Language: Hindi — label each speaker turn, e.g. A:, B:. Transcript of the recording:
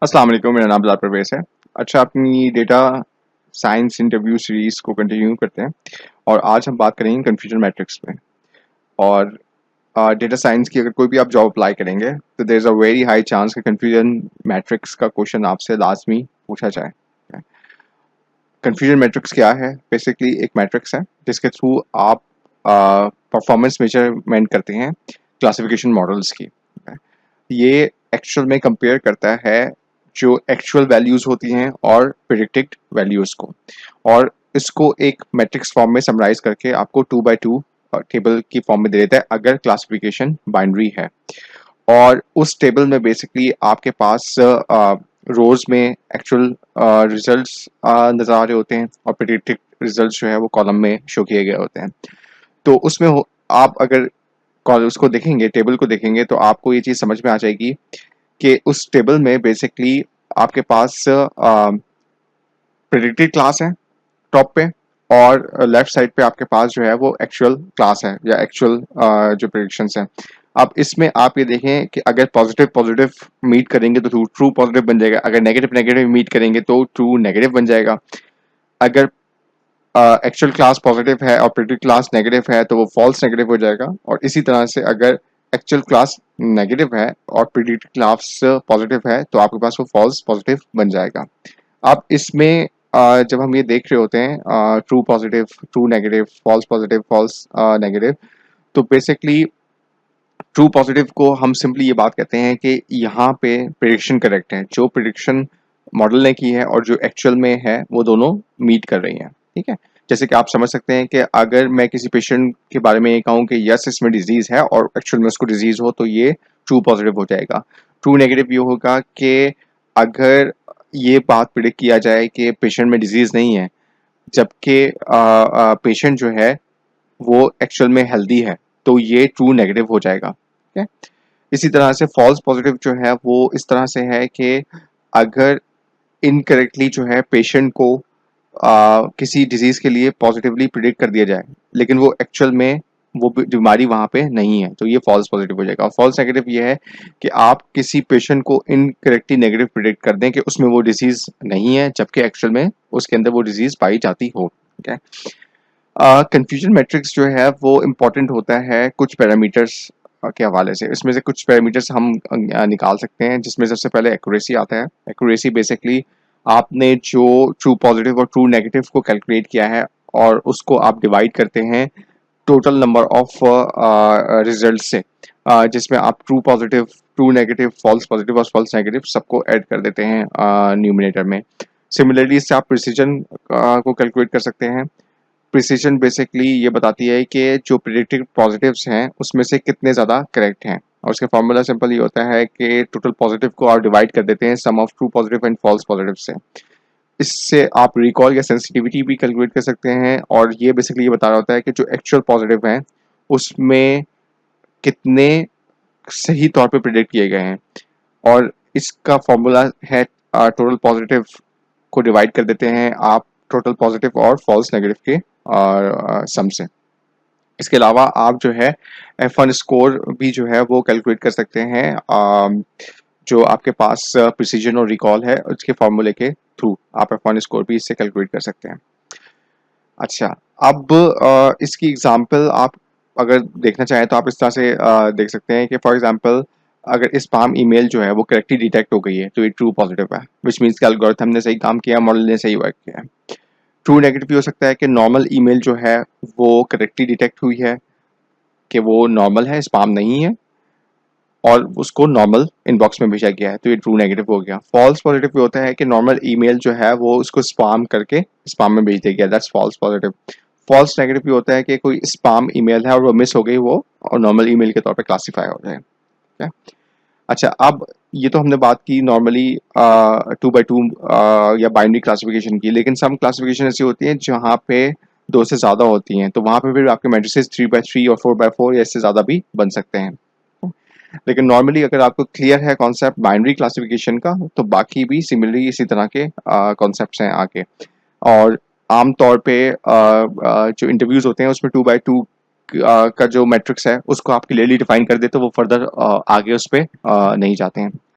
A: अस्सलाम वालेकुम, मेरा नाम बिलाल परवेज़ है। अच्छा, अपनी डेटा साइंस इंटरव्यू सीरीज़ को कंटिन्यू करते हैं और आज हम बात करेंगे कन्फ्यूजन मैट्रिक्स पे। और डेटा साइंस की अगर कोई भी आप जॉब अप्लाई करेंगे तो there is a very high chance कि कन्फ्यूजन मैट्रिक्स का क्वेश्चन आपसे लाज़मी पूछा जाए। कन्फ्यूजन मैट्रिक्स क्या है? बेसिकली एक मैट्रिक्स है जिसके थ्रू आप परफॉर्मेंस मेजरमेंट करते हैं क्लासिफिकेशन मॉडल्स की। ये एक्चुअल में कंपेयर करता है जो एक्चुअल वैल्यूज होती हैं और प्रिडिक्टेड वैल्यूज को, और इसको एक मैट्रिक्स फॉर्म में समराइज करके आपको 2 by 2 टेबल की फॉर्म में दे देता है अगर क्लासिफिकेशन बाइनरी है। और उस टेबल में बेसिकली आपके पास रोज में एक्चुअल रिजल्ट्स नजर आ रहे होते हैं और प्रिडिक्टेड रिजल्ट्स जो है वो कॉलम में शो किए गए होते हैं। तो उसमें आप अगर उसको देखेंगे, टेबल को देखेंगे, तो आपको ये चीज़ समझ में आ जाएगी कि उस टेबल में बेसिकली आपके पास प्रेडिक्टेड क्लास है टॉप पे, और लेफ्ट साइड पे आपके पास जो है वो एक्चुअल क्लास है या एक्चुअल जो प्रेडिक्शंस हैं। अब इसमें आप ये देखें कि अगर पॉजिटिव पॉजिटिव मीट करेंगे तो ट्रू पॉजिटिव बन जाएगा, अगर नेगेटिव नेगेटिव मीट करेंगे तो ट्रू नेगेटिव बन जाएगा। अगर एक्चुअल क्लास पॉजिटिव है और प्रेडिक्ट क्लास नेगेटिव है तो वो फॉल्स नेगेटिव हो जाएगा, और इसी तरह से अगर एक्चुअल क्लास नेगेटिव है और प्रेडिक्ट क्लास पॉजिटिव है तो आपके पास वो फॉल्स पॉजिटिव बन जाएगा। अब इसमें जब हम ये देख रहे होते हैं true positive, true negative, false positive, false negative, तो बेसिकली ट्रू पॉजिटिव को हम सिंपली ये बात कहते हैं कि यहाँ पे प्रिडिक्शन करेक्ट है, जो प्रिडिक्शन मॉडल ने की है और जो एक्चुअल में है वो दोनों मीट कर रही हैं। ठीक है, जैसे कि आप समझ सकते हैं कि अगर मैं किसी पेशेंट के बारे में ये कहूँ कि यस इसमें डिजीज है और एक्चुअल में उसको डिजीज हो तो ये ट्रू पॉजिटिव हो जाएगा। ट्रू नेगेटिव ये होगा कि अगर ये बात प्रिडिक्ट किया जाए कि पेशेंट में डिजीज नहीं है जबकि पेशेंट जो है वो एक्चुअल में हेल्दी है, तो ये ट्रू नेगेटिव हो जाएगा। ठीक है, इसी तरह से फॉल्स पॉजिटिव जो है वो इस तरह से है कि अगर इनकरेक्टली जो है पेशेंट को किसी डिजीज के लिए पॉजिटिवली प्रिडिक्ट कर दिया जाए लेकिन वो एक्चुअल में वो बीमारी वहां पे नहीं है, तो ये फॉल्स पॉजिटिव हो जाएगा। और फॉल्स नेगेटिव ये है कि आप किसी पेशेंट को इनकरेक्टली नेगेटिव प्रिडिक्ट कर दें कि उसमें वो डिजीज नहीं है जबकि एक्चुअल में उसके अंदर वो डिजीज पाई जाती हो। ठीक है, कंफ्यूजन मैट्रिक्स जो है वो इम्पोर्टेंट होता है कुछ पैरामीटर्स के हवाले से। इसमें से कुछ पैरामीटर्स हम निकाल सकते हैं, जिसमें सबसे पहले एक्यूरेसी आता है। एक्यूरेसी बेसिकली आपने जो ट्रू पॉजिटिव और ट्रू नेगेटिव को कैलकुलेट किया है और उसको आप डिवाइड करते हैं टोटल नंबर ऑफ रिजल्ट से, जिसमें आप true positive, true negative, false positive और फॉल्स नेगेटिव सबको ऐड कर देते हैं न्यूमिनेटर में। सिमिलरली इससे आप प्रिसीजन को कैलकुलेट कर सकते हैं। प्रिसिशन बेसिकली ये बताती है कि जो प्रिडिक्टेड पॉजिटिव्स हैं उसमें से कितने ज़्यादा करेक्ट हैं, और उसका फॉर्मूला सिंपल ये होता है कि टोटल पॉजिटिव को आप डिवाइड कर देते हैं sum of true positive and false positive से। इससे आप रिकॉल या सेंसिटिविटी भी कैलकुलेट कर सकते हैं, और ये बेसिकली ये बता रहा होता है कि जो एक्चुअल पॉजिटिव हैं उसमें कितने सही तौर पे प्रिडिक्ट किए गए हैं। और इसका फॉर्मूला है टोटल पॉजिटिव को डिवाइड कर देते हैं आप टोटल पॉजिटिव और फॉल्स नेगेटिव के सम से। इसके अलावा आप जो है F1 स्कोर भी जो है वो कैलकुलेट कर सकते हैं, जो आपके पास प्रिसीजन और रिकॉल है उसके फॉर्मूले के थ्रू आप F1 स्कोर भी इससे कैलकुलेट कर सकते हैं। अच्छा, अब इसकी एग्जांपल आप अगर देखना चाहें तो आप इस तरह से देख सकते हैं कि फॉर एग्जांपल अगर स्पैम ईमेल जो है वो करेक्टली डिटेक्ट हो गई है तो ये ट्रू पॉजिटिव है, विच मीन्स कि एल्गोरिथम ने सही काम किया, मॉडल ने सही वर्क किया है। ट्रू नेगेटिव भी हो सकता है कि नॉर्मल ईमेल जो है वो करेक्टली डिटेक्ट हुई है कि वो नॉर्मल है, स्पैम नहीं है, और उसको नॉर्मल इनबॉक्स में भेजा गया है, तो ये ट्रू नेगेटिव हो गया। फॉल्स पॉजिटिव भी होता है कि नॉर्मल ईमेल जो है वो उसको स्पैम करके स्पैम में भेज दिया गया, that's false positive. False negative भी होता है कि कोई स्पैम ईमेल है और वो मिस हो गई, वो और नॉर्मल ईमेल के तौर पे क्लासीफाई हो जाए। ठीक है? अच्छा, अब ये तो हमने बात की नॉर्मली 2 by 2 या बाइनरी क्लासिफिकेशन की, लेकिन सम क्लासिफिकेशन ऐसी होती है जहाँ पे 2 से ज़्यादा होती हैं, तो वहाँ पे फिर आपके मैट्रिसेस 3 by 3 और 4 by 4 या इससे ज़्यादा भी बन सकते हैं। लेकिन नॉर्मली अगर आपको क्लियर है कॉन्सेप्ट बाइनरी क्लासिफिकेशन का तो बाकी भी सिमिलरली इसी तरह के कॉन्सेप्ट्स हैं आगे। और आम तौर पे जो इंटरव्यूज होते हैं उसमें 2 by 2 का जो मैट्रिक्स है उसको आप क्लियरली डिफाइन कर दे तो वो फर्दर आगे उस पर नहीं जाते हैं।